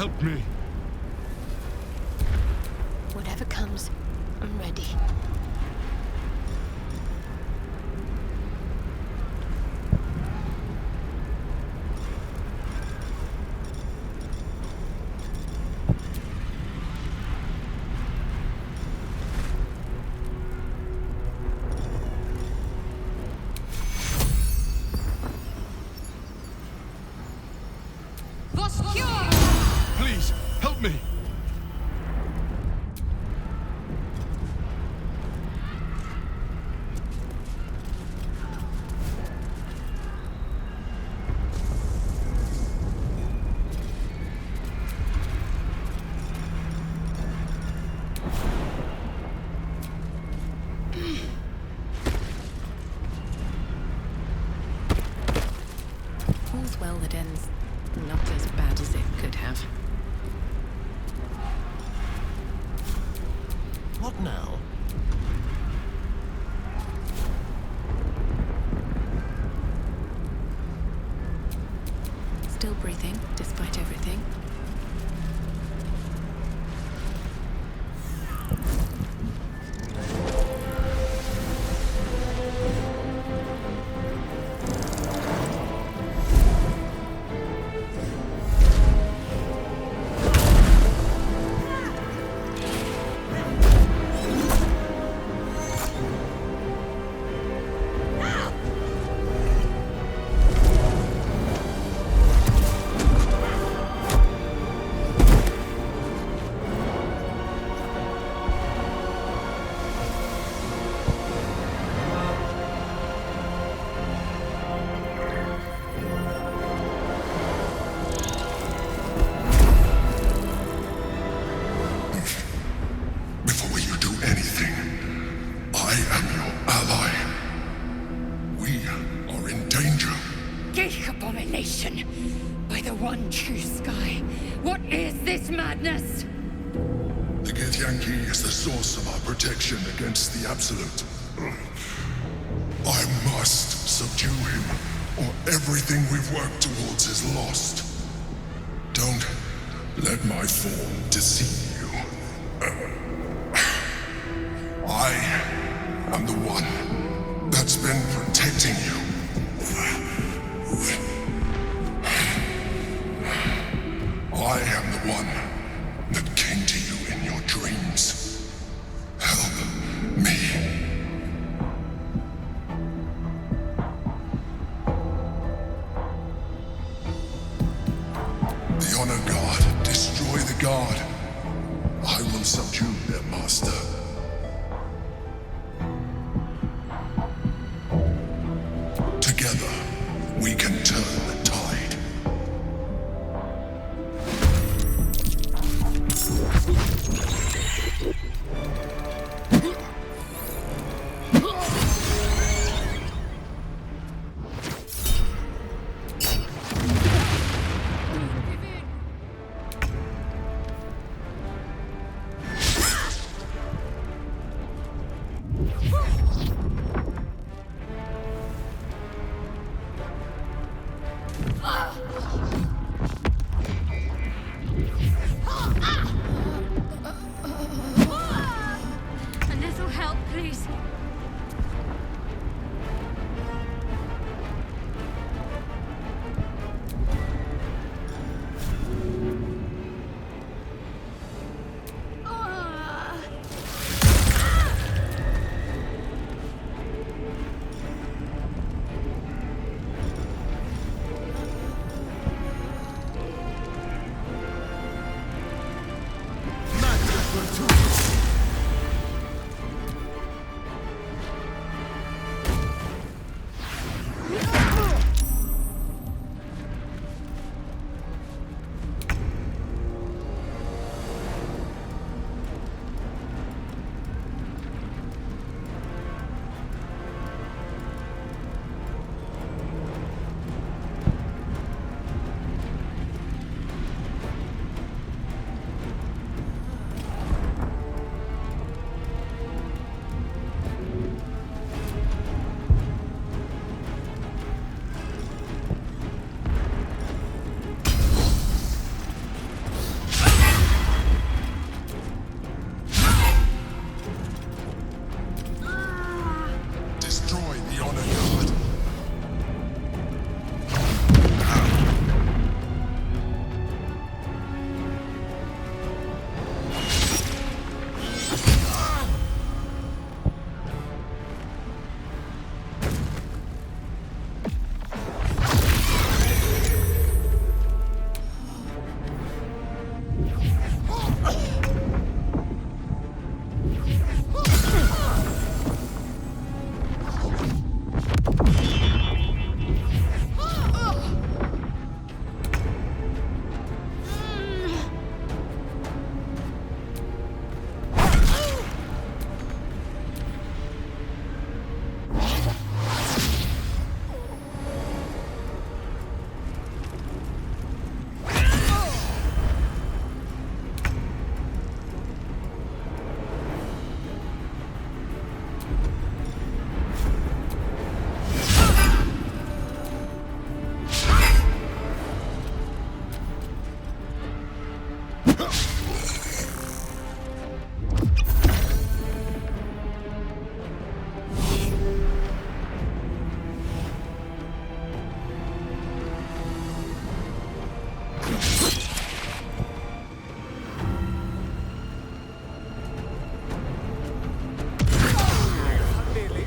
help me. Whatever comes, I'm ready. Please, help me. All's well that ends not as bad as it could have. What now? Still breathing, despite everything. Before you do anything, I am your ally. We are in danger. Geek abomination! By the one true sky, what is this madness? The Githyanki is the source of our protection against the Absolute. I must subdue him, or everything we've worked towards is lost. Don't let my form deceive you. I am the one that's been protecting you. I am the one that came to you in your dreams. Help me. The Honor Guard, destroy the Guard. I will subdue their master. Together, we can turn the tide. Nearly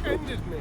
ended me.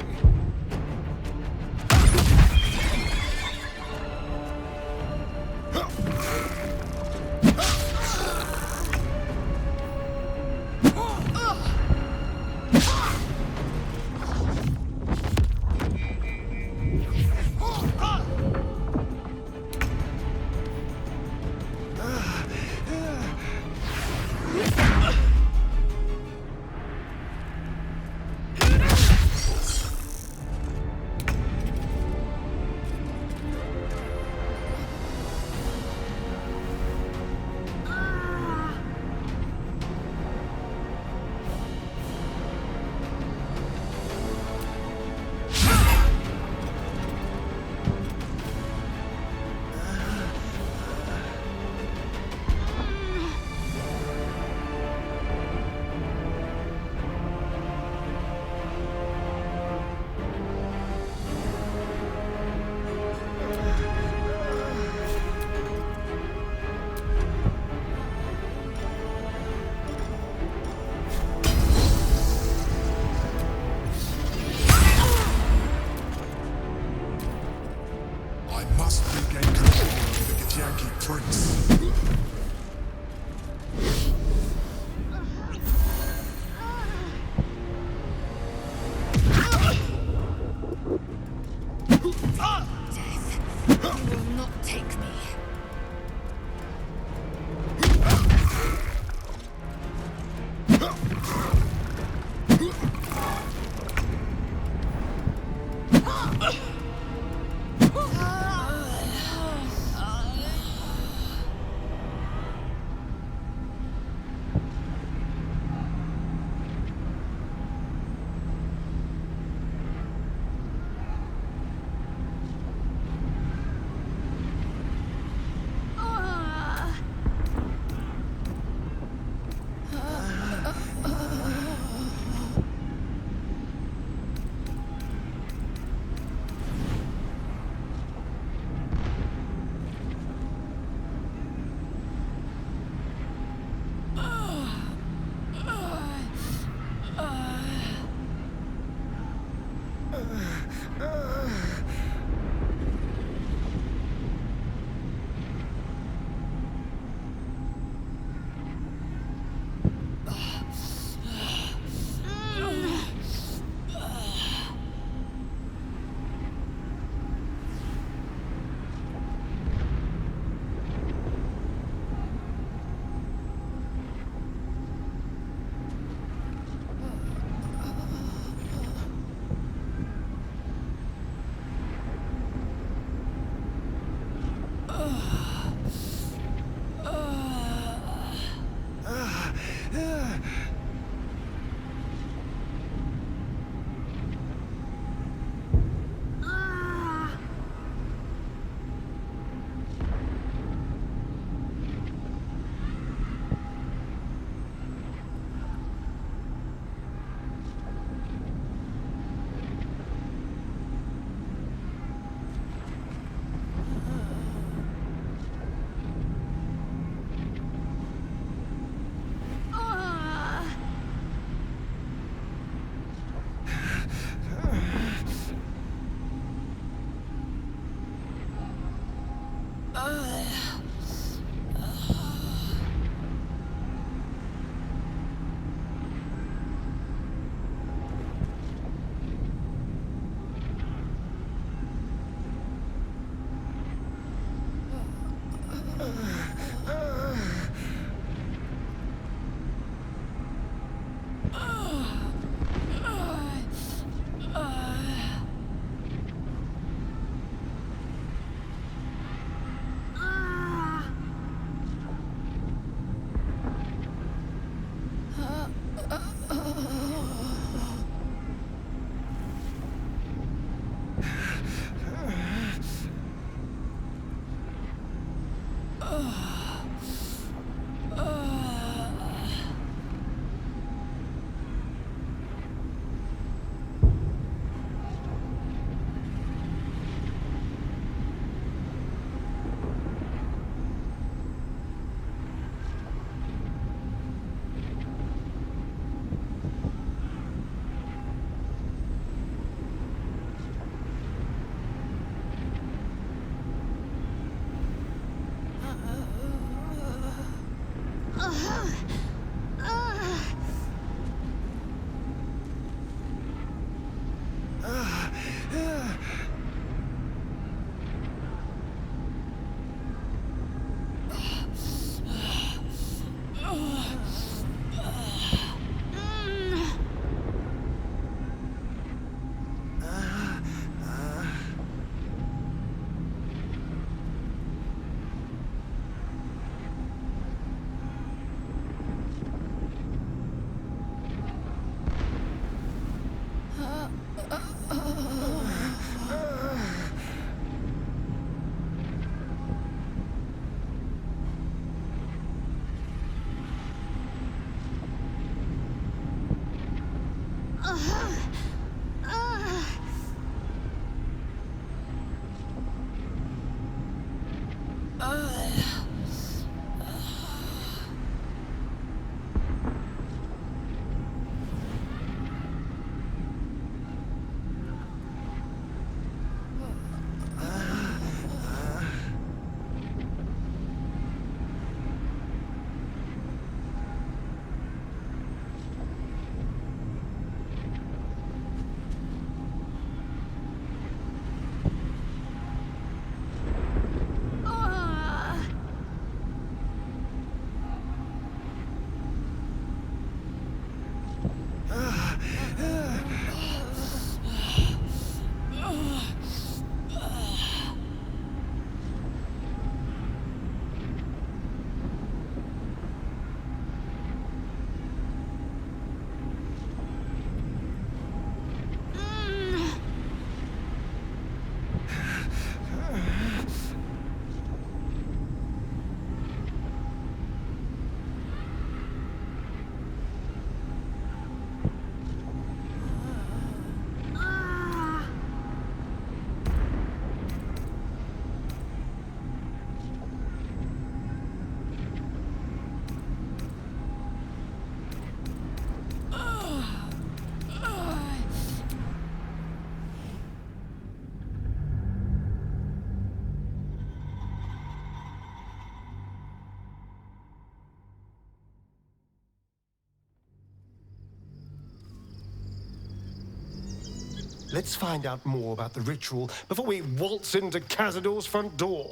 Let's find out more about the ritual before we waltz into Cazador's front door.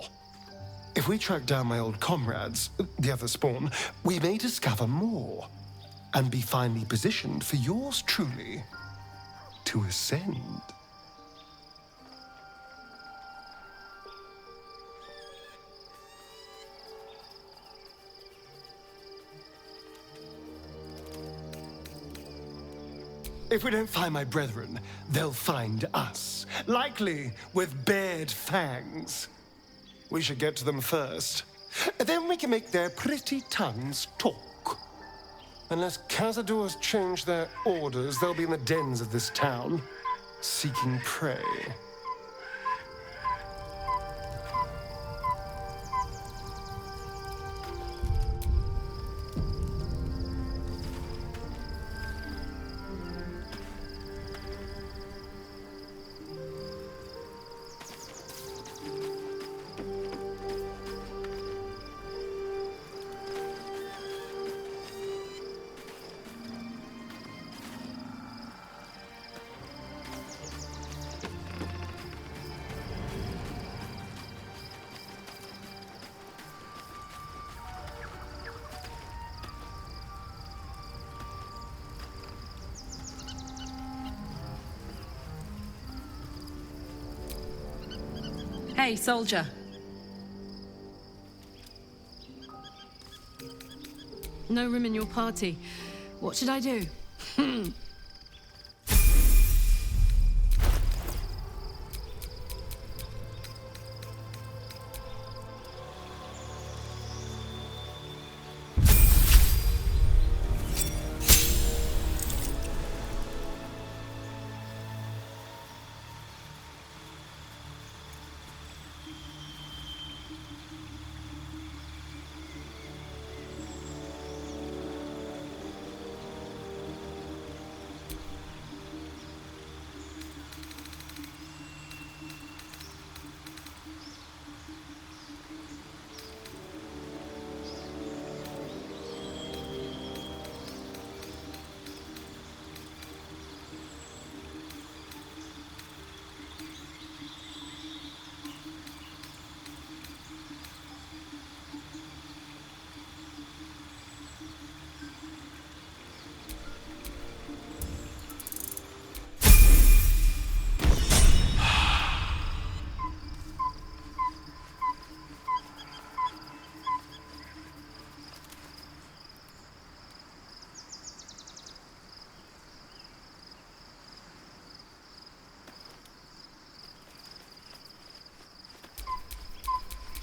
If we track down my old comrades, the other spawn, we may discover more and be finally positioned for yours truly to ascend. If we don't find my brethren, they'll find us, likely with bared fangs. We should get to them first. Then we can make their pretty tongues talk. Unless Cazadors change their orders, they'll be in the dens of this town, seeking prey. Hey, soldier. No room in your party. What should I do?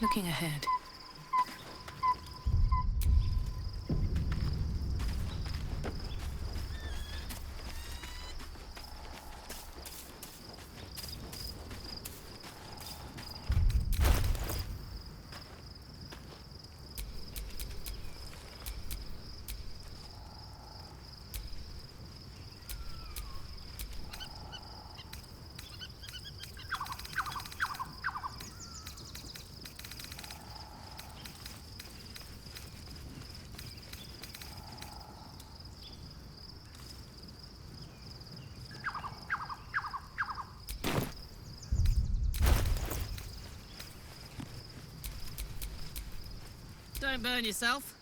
Looking ahead. Don't burn yourself.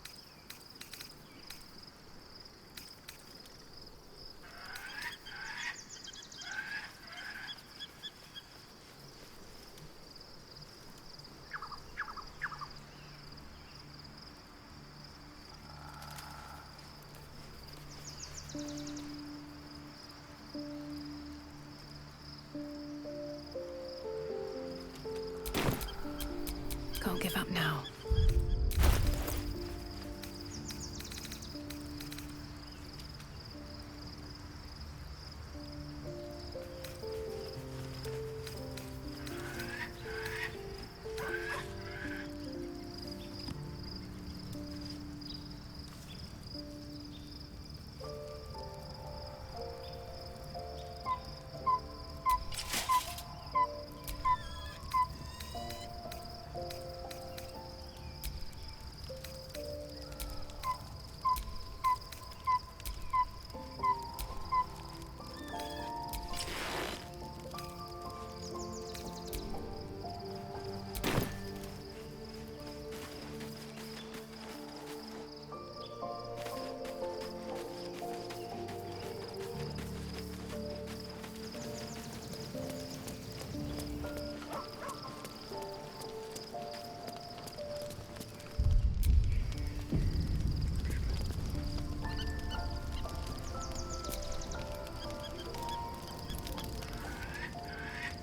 Can't give up now.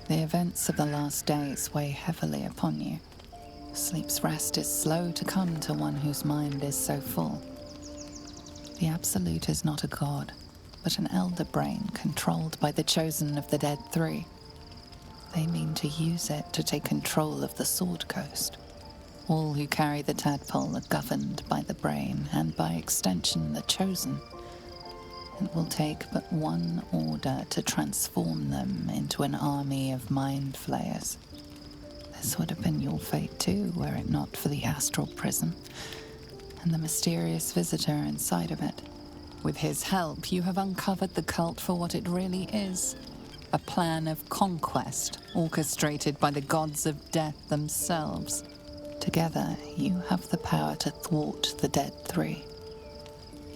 The events of the last days weigh heavily upon you. Sleep's rest is slow to come to one whose mind is so full. The Absolute is not a god, but an elder brain controlled by the chosen of the Dead Three. They mean to use it to take control of the Sword Coast. All who carry the tadpole are governed by the brain, and by extension the chosen. It will take but one order to transform them into an army of mind flayers. This would have been your fate too, were it not for the astral prism and the mysterious visitor inside of it. With his help, you have uncovered the cult for what it really is. A plan of conquest orchestrated by the gods of death themselves. Together, you have the power to thwart the Dead Three.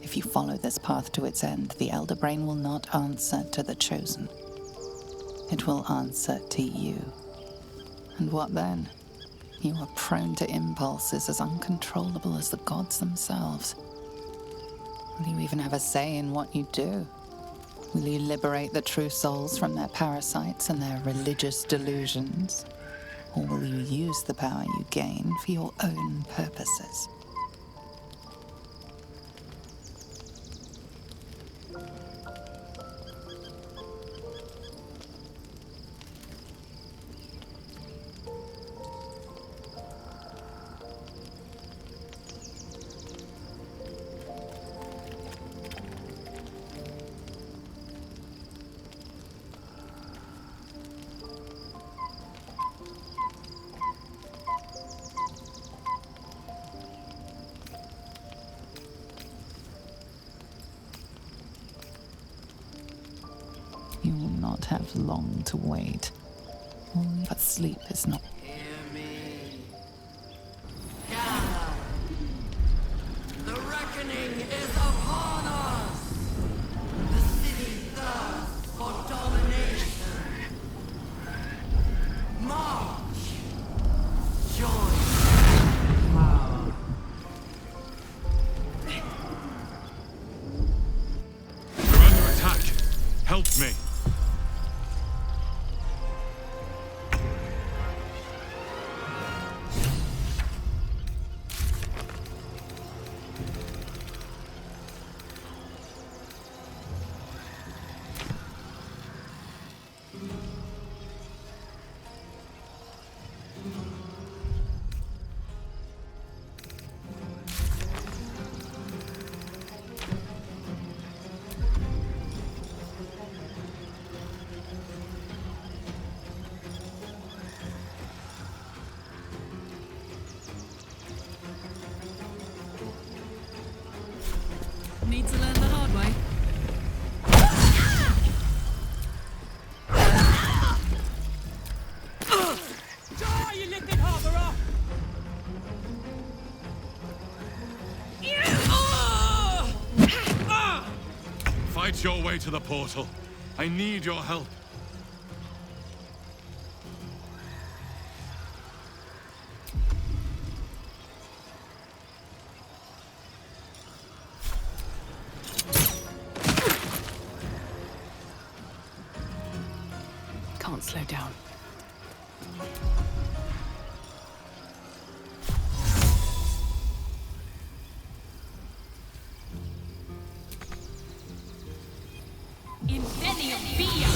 If you follow this path to its end, the Elder Brain will not answer to the Chosen. It will answer to you. And what then? You are prone to impulses as uncontrollable as the gods themselves. Will you even have a say in what you do? Will you liberate the true souls from their parasites and their religious delusions? Or will you use the power you gain for your own purposes? You will not have long to wait. But sleep is not. Hear me. Gather. The reckoning is upon us. The city thirsts for domination. March. Join power. We're under attack. Help me. need to learn the hard way. Die, you little harborer! Fight your way to the portal. I need your help. Can't slow down. Incendium via!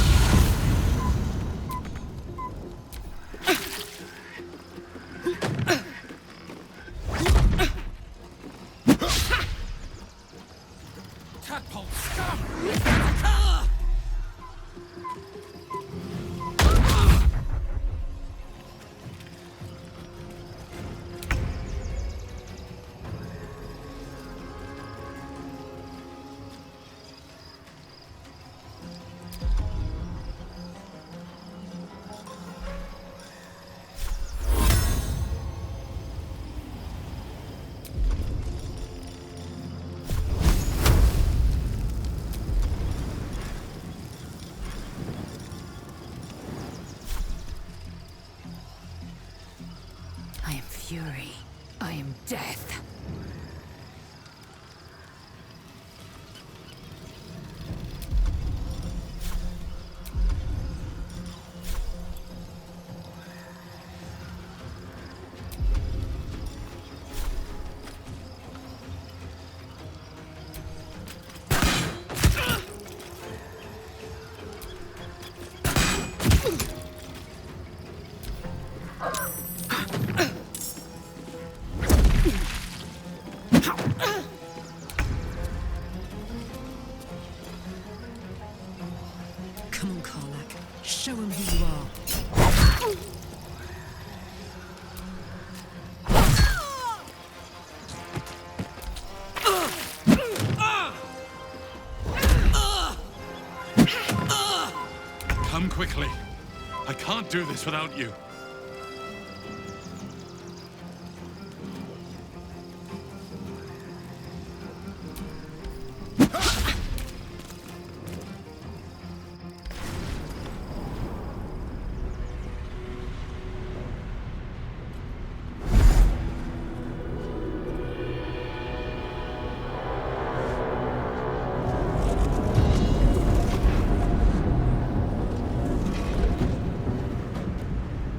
Tadpole scum! I am fury. I am death. Come on, Karlak. Show him who you are. Come quickly. I can't do this without you.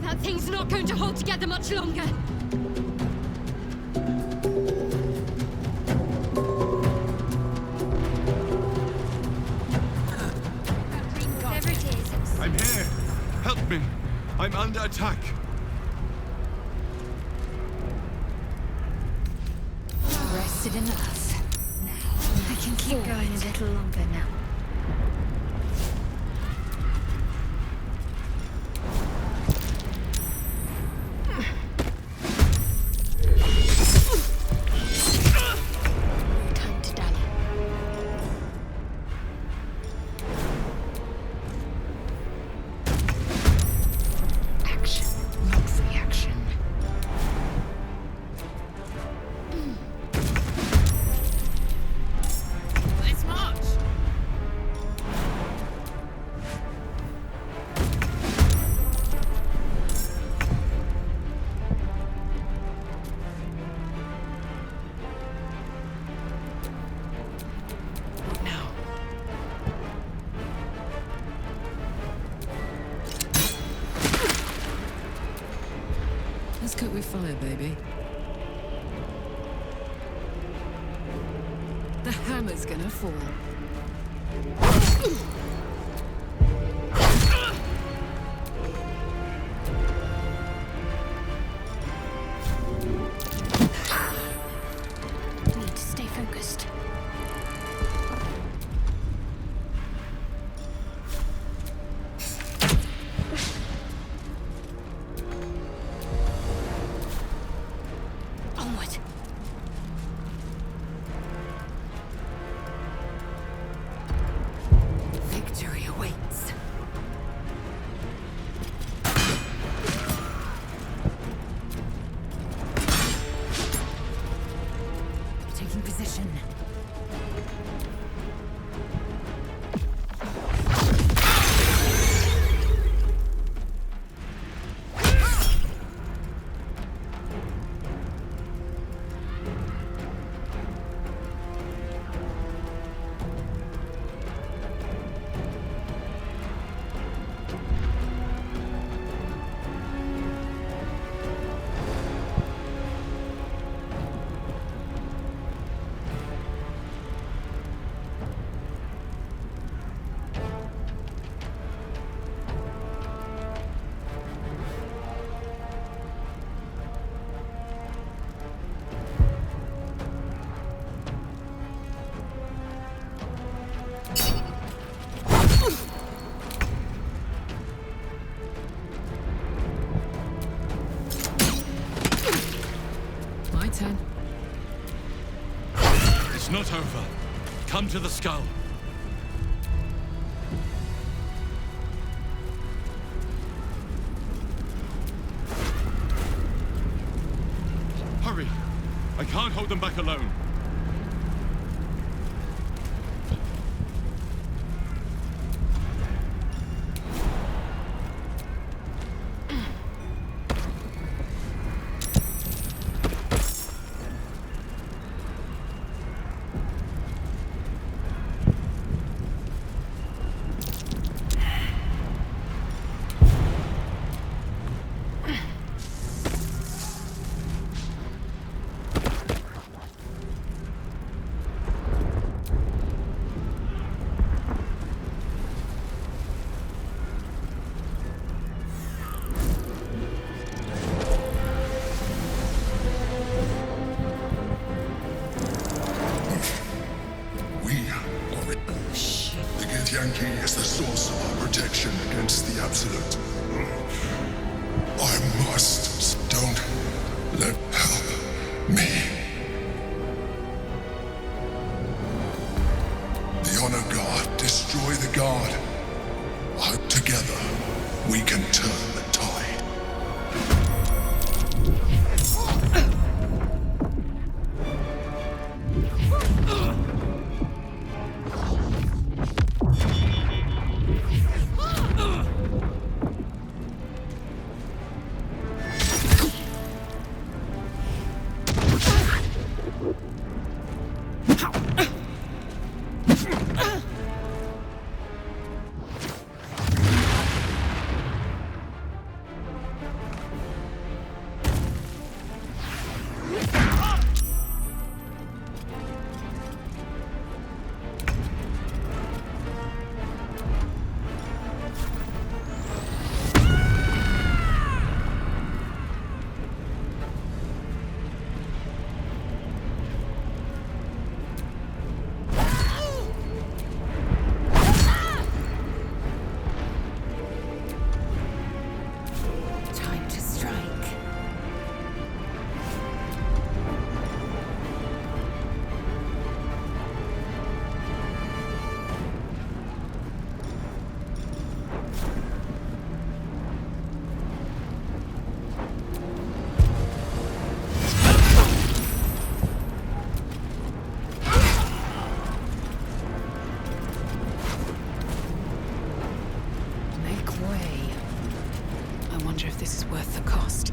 That thing's not going to hold together much longer. Whatever it is. I'm here. Help me. I'm under attack. Rested in us. Now, I can keep going a little longer now. Time to dally. Action, not reaction. Let's march! What now? Let's cook with fire, baby. The hammer's gonna fall. Need to stay focused. Onward. taking position. My turn. It's not over. Come to the skull. Hurry! I can't hold them back alone. Yankee is the source of our protection against the Absolute. I must. Don't let help me. The Honor God, destroy the God. Together, we can turn the tide. This is worth the cost.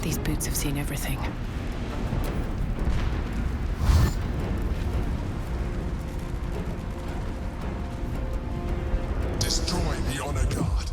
These boots have seen everything. Destroy the Honor God.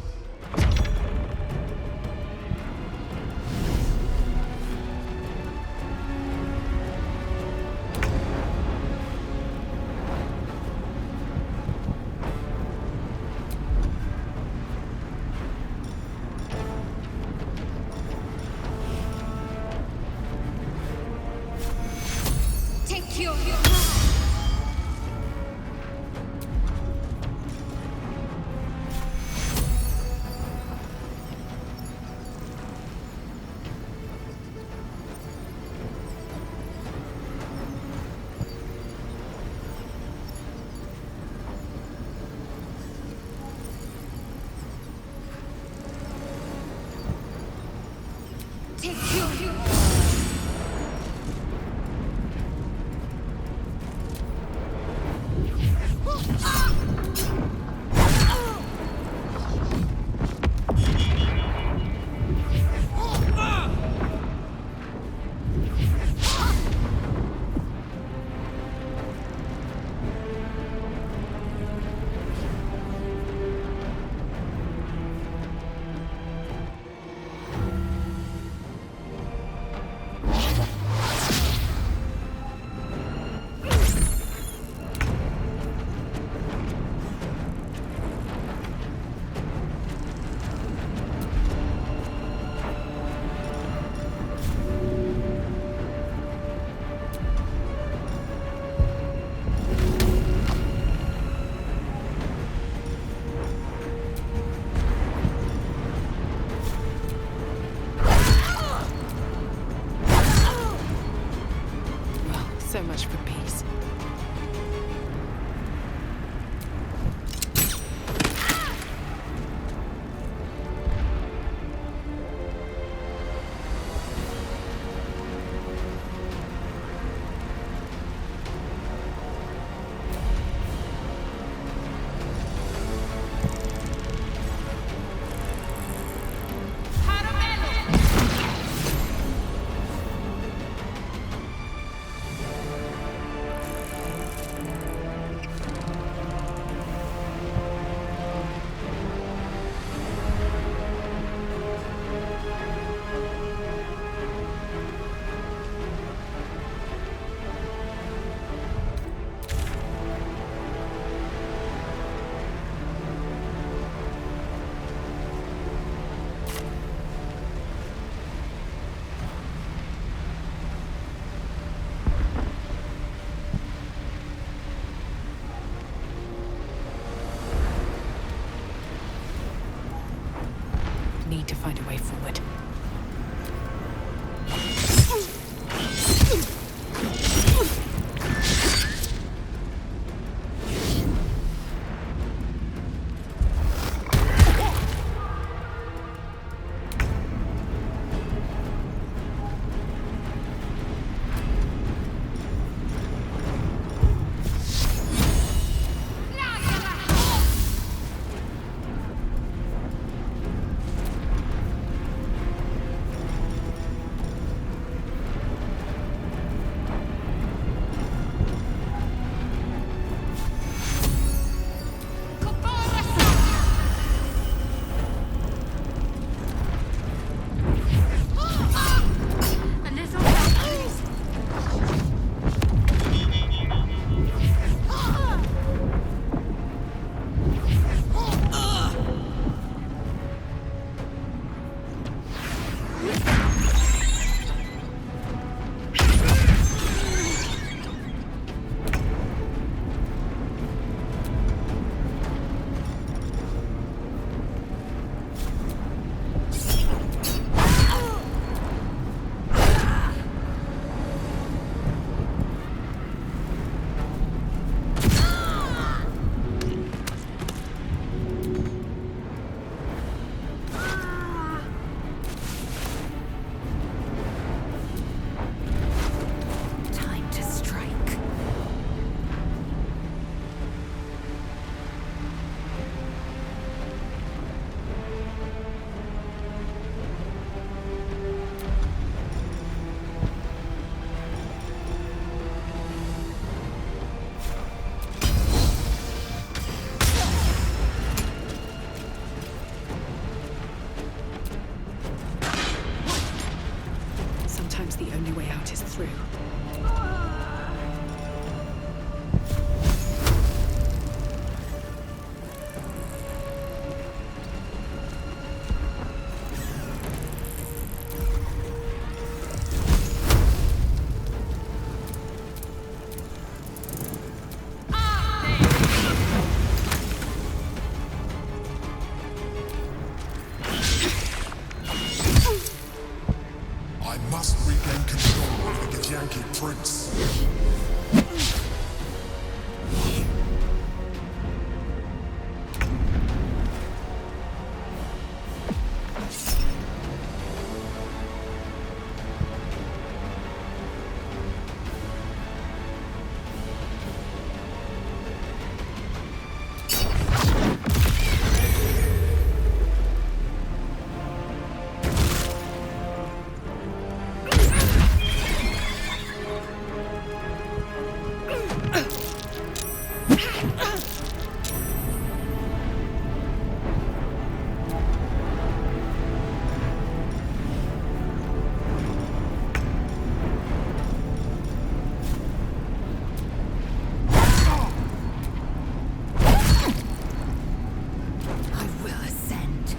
need to find a way forward. Time to strike. Sometimes the only way out is through. I must regain control of the Githyanki prince. I will ascend.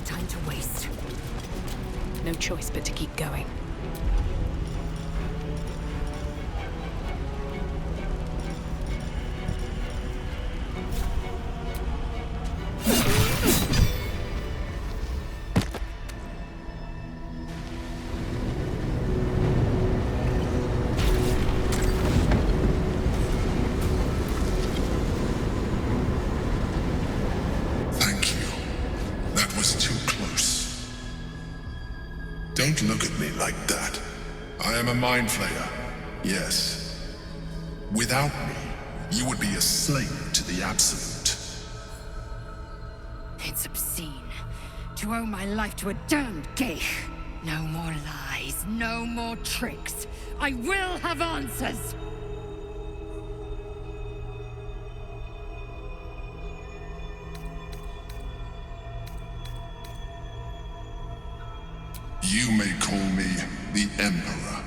time to waste. No choice but to keep going. Thank you. That was too close. Don't look at me like that. I am a mind flayer. Yes. Without me, you would be a slave to the Absolute. It's obscene to owe my life to a damned geich. No more lies, no more tricks. I will have answers! You may call me the Emperor.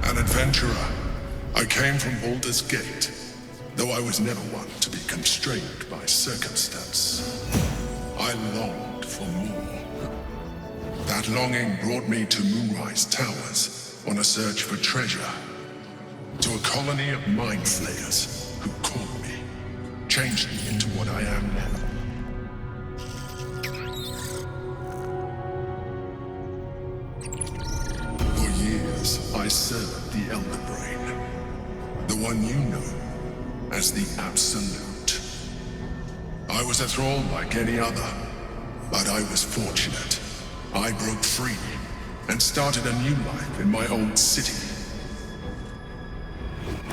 An adventurer. I came from Baldur's Gate, though I was never one to be constrained by circumstance. I longed for more. That longing brought me to Moonrise Towers on a search for treasure. To a colony of mind flayers who caught me, changed me into what I am now. For years, I served the Elder Brain, the one you know as the Absolute. I was a thrall like any other, but I was fortunate. I broke free and started a new life in my old city.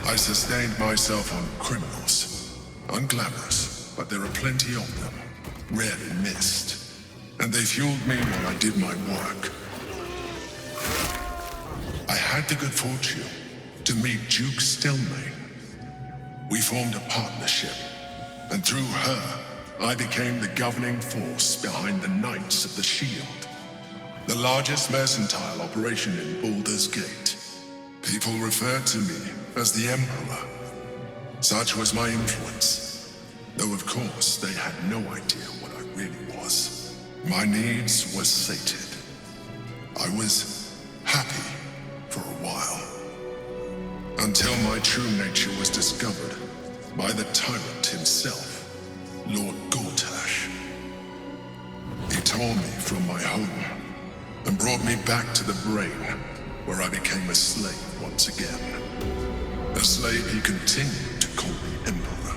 I sustained myself on criminals, unglamorous, but there are plenty of them, rarely missed, and they fueled me while I did my work. I had the good fortune to meet Duke Stelmane. We formed a partnership, and through her, I became the governing force behind the Knights of the Shield, the largest mercantile operation in Baldur's Gate. People referred to me as the Emperor. Such was my influence, though of course they had no idea what I really was. My needs were sated. I was happy for a while, until my true nature was discovered by the tyrant himself, Lord Gortash. He tore me from my home and brought me back to the Brain, where I became a slave once again. A slave he continued to call the Emperor.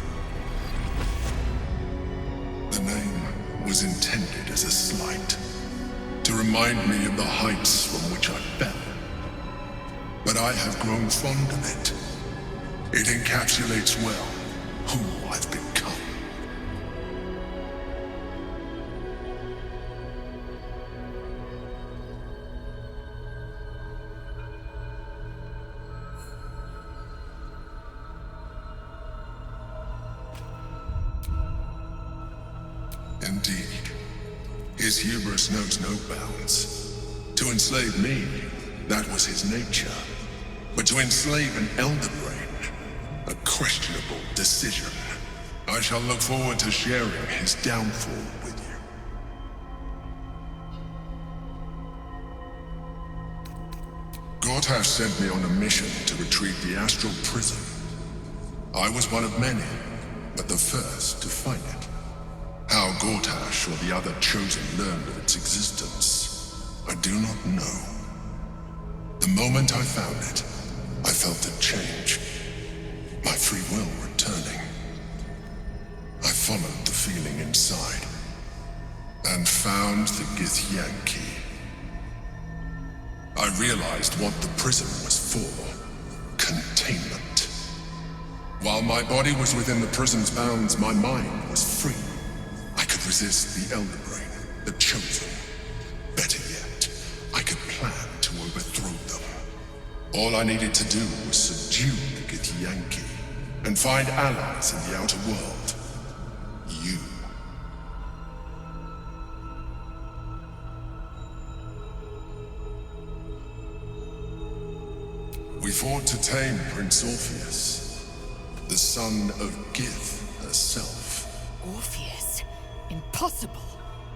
The name was intended as a slight, to remind me of the heights from which I fell. But I have grown fond of it. It encapsulates well who I've become. Indeed, his hubris knows no bounds. To enslave me, that was his nature. But to enslave an Elder Brain, a questionable decision. I shall look forward to sharing his downfall with you. Gortash sent me on a mission to retrieve the Astral Prism. I was one of many, but the first to find it. How Gortash or the other Chosen learned of its existence, I do not know. The moment I found it, I felt a change. My free will returning. I followed the feeling inside, and found the Githyanki. I realized what the prism was for. Containment. While my body was within the prism's bounds, my mind was free. I could resist the Elder Brain, the Chosen. Better yet, I could plan to overthrow them. All I needed to do was subdue the Githyanki and find allies in the outer world. You. We fought to tame Prince Orpheus, the son of Gith herself. Orpheus? In impossible.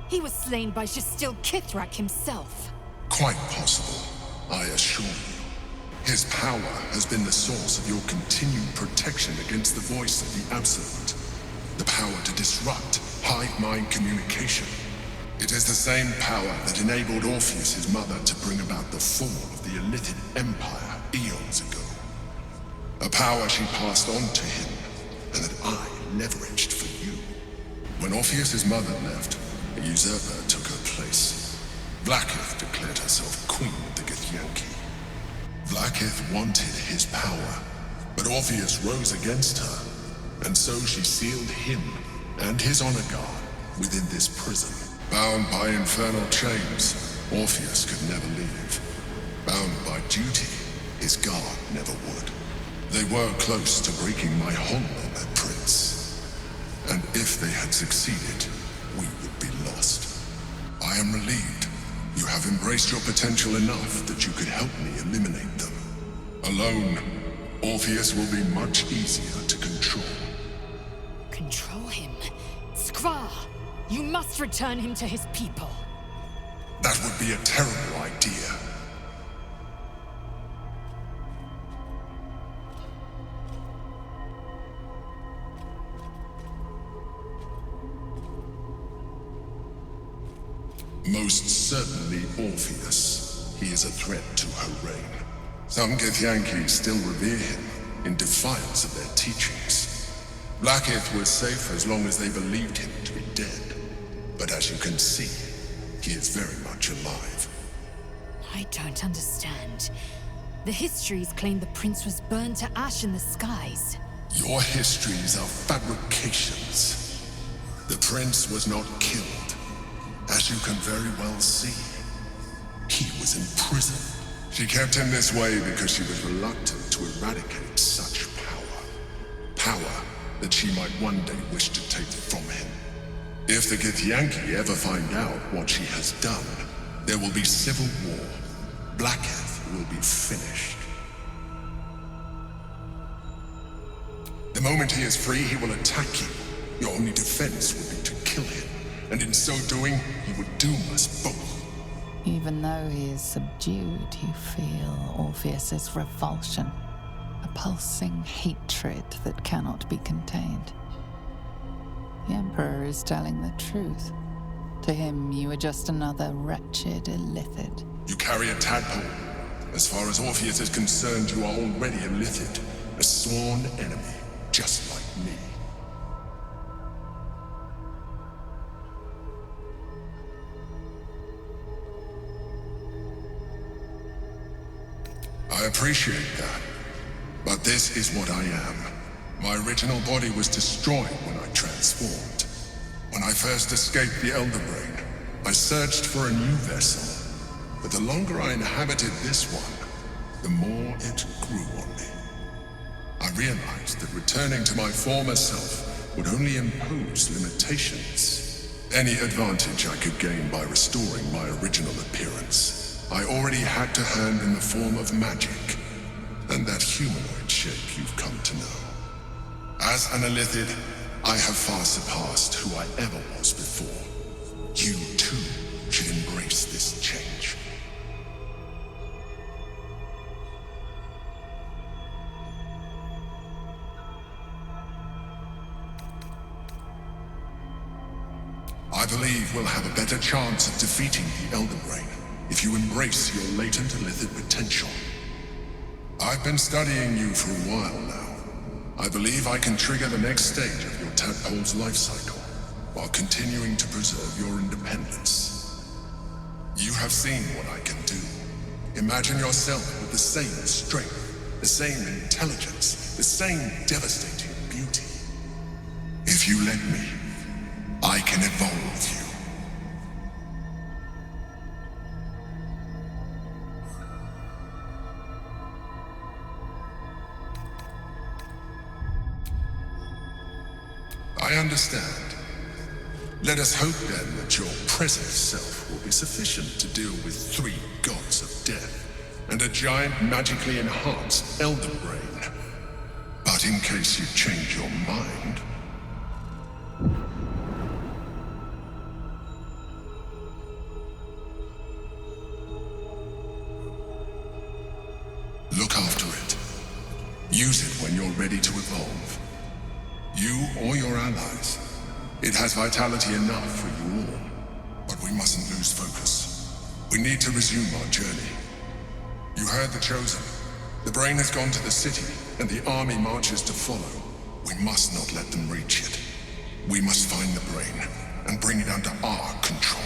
He was slain by Shastil Kithrak himself. Quite possible, I assure you. His power has been the source of your continued protection against the voice of the Absolute. The power to disrupt hive-mind communication. It is the same power that enabled Orpheus, his mother, to bring about the fall of the Illithid Empire eons ago. A power she passed on to him, and that I leveraged for you. When Orpheus's mother left, a usurper took her place. Blackith declared herself queen of the Githyanki. Blackith wanted his power, but Orpheus rose against her, and so she sealed him and his honor guard within this prison. Bound by infernal chains, Orpheus could never leave. Bound by duty, his guard never would. They were close to breaking my hold on that prince. And if they had succeeded, we would be lost. I am relieved. You have embraced your potential enough that you could help me eliminate them. Alone, Orpheus will be much easier to control. Control him? Skvar! You must return him to his people. That would be a terrible idea. Most certainly Orpheus. He is a threat to her reign. Some Githyanki still revere him, in defiance of their teachings. Blackith was safe as long as they believed him to be dead. But as you can see, he is very much alive. I don't understand. The histories claim the prince was burned to ash in the skies. Your histories are fabrications. The prince was not killed. As you can very well see, he was in prison. She kept him this way because she was reluctant to eradicate such power. Power that she might one day wish to take from him. If the Githyanki ever find out what she has done, there will be civil war. Blackith will be finished. The moment he is free, he will attack you. Your only defense will be to kill him. And in so doing, he would doom us both. Even though he is subdued, you feel Orpheus's revulsion, a pulsing hatred that cannot be contained. The Emperor is telling the truth. To him, you are just another wretched Illithid. You carry a tadpole. As far as Orpheus is concerned, you are already a Illithid, a sworn enemy, just like me. I appreciate that, but this is what I am. My original body was destroyed when I transformed. When I first escaped the Elder Brain, I searched for a new vessel. But the longer I inhabited this one, the more it grew on me. I realized that returning to my former self would only impose limitations. Any advantage I could gain by restoring my original appearance, I already had to hand in the form of magic, and that humanoid shape you've come to know. As an Illithid, I have far surpassed who I ever was before. You, too, should embrace this change. I believe we'll have a better chance of defeating the Elder Brain if you embrace your latent Illithid potential. I've been studying you for a while now. I believe I can trigger the next stage of your tadpole's life cycle, while continuing to preserve your independence. You have seen what I can do. Imagine yourself with the same strength, the same intelligence, the same devastating beauty. If you let me, I can evolve you. I understand. Let us hope then that your present self will be sufficient to deal with 3 gods of death and a giant magically enhanced Elder Brain. But in case you change your mind... ready to evolve. You or your allies. It has vitality enough for you all. But we mustn't lose focus. We need to resume our journey. You heard the Chosen. The brain has gone to the city, and the army marches to follow. We must not let them reach it. We must find the brain, and bring it under our control.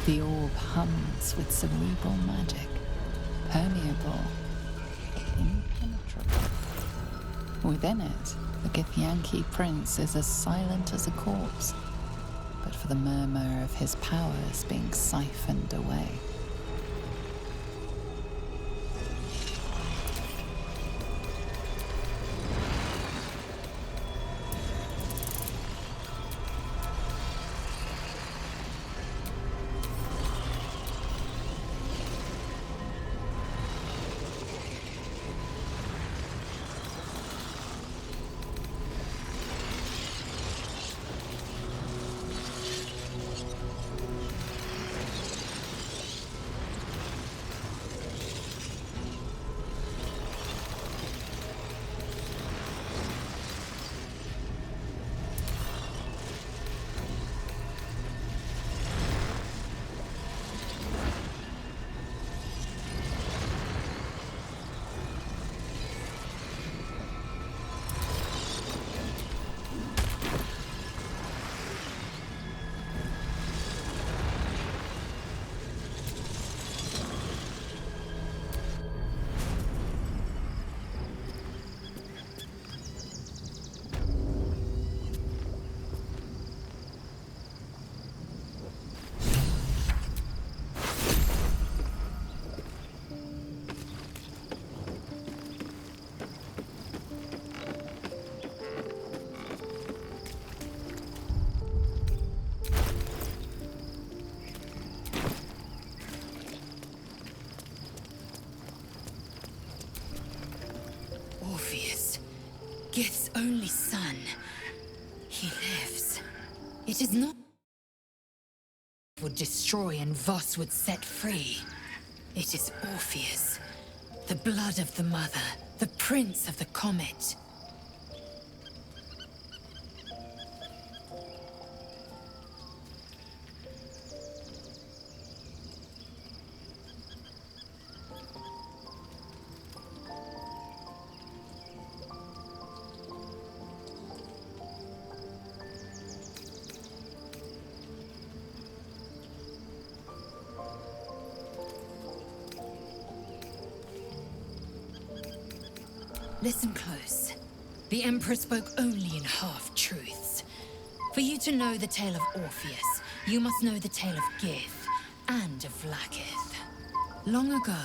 The orb hums with cerebral magic, permeable, impenetrable. Within it, the Githyanki prince is as silent as a corpse, but for the murmur of his powers being siphoned away. Orpheus, Gith's only son. He lives. It is not would destroy and Voss would set free. It is Orpheus, the blood of the mother, the prince of the comet. Listen close. The Emperor spoke only in half-truths. For you to know the tale of Orpheus, you must know the tale of Gith and of Vlaakith. Long ago,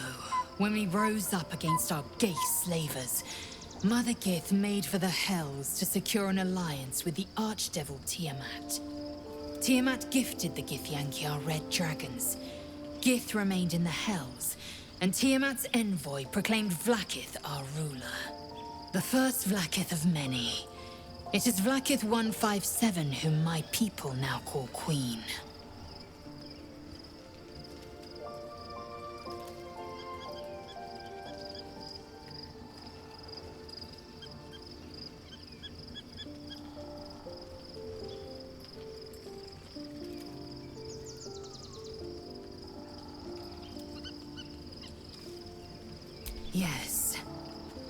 when we rose up against our gay slavers, Mother Gith made for the Hells to secure an alliance with the archdevil Tiamat. Tiamat gifted the Githyanki our red dragons. Gith remained in the Hells, and Tiamat's envoy proclaimed Vlaakith our ruler. The first Vlaakith of many. It is Vlaakith 157 whom my people now call Queen. Yes.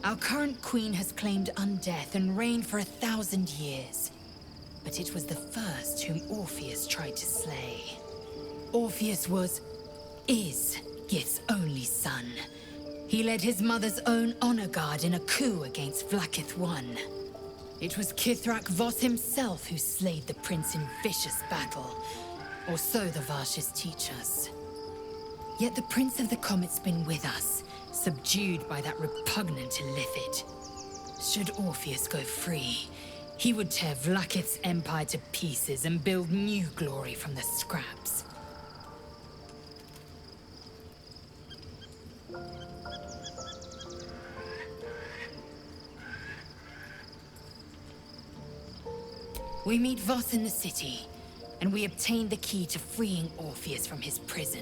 Our current queen has claimed undeath and reigned for 1,000 years. But it was the first whom Orpheus tried to slay. Orpheus is Gith's only son. He led his mother's own honor guard in a coup against Vlaakith I. It was Kithrak Voss himself who slayed the prince in vicious battle. Or so the Varshas teach us. Yet the Prince of the Comet's been with us subdued by that repugnant illithid. Should Orpheus go free, he would tear Vlaakith's empire to pieces and build new glory from the scraps. We meet Voss in the city, and we obtain the key to freeing Orpheus from his prison.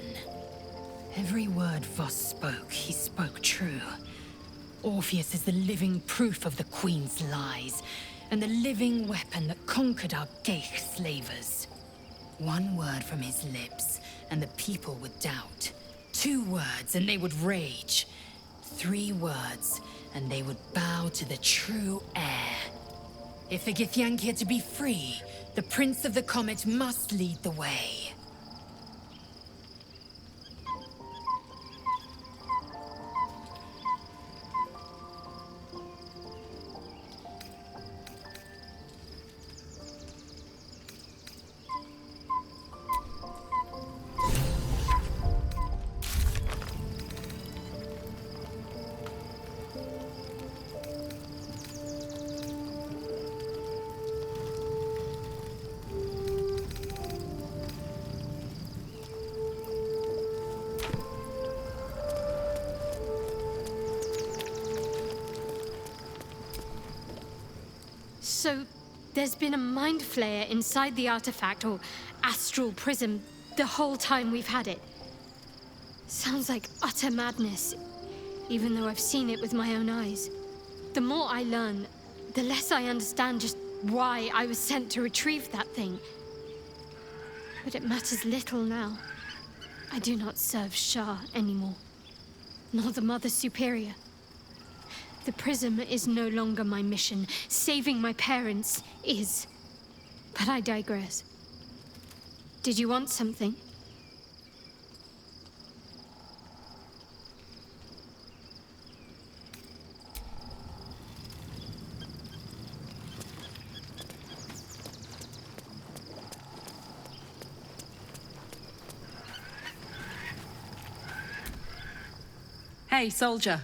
Every word Voss spoke, he spoke true. Orpheus is the living proof of the Queen's lies, and the living weapon that conquered our Geich slavers. One word from his lips, and the people would doubt. 2 words, and they would rage. 3 words, and they would bow to the true heir. If the Githyanki are to be free, the Prince of the Comet must lead the way. So, there's been a mind flayer inside the artifact, or astral prism, the whole time we've had it. Sounds like utter madness, even though I've seen it with my own eyes. The more I learn, the less I understand just why I was sent to retrieve that thing. But it matters little now. I do not serve Shah anymore, nor the Mother Superior. The prism is no longer my mission. Saving my parents is. But I digress. Did you want something? Hey, soldier.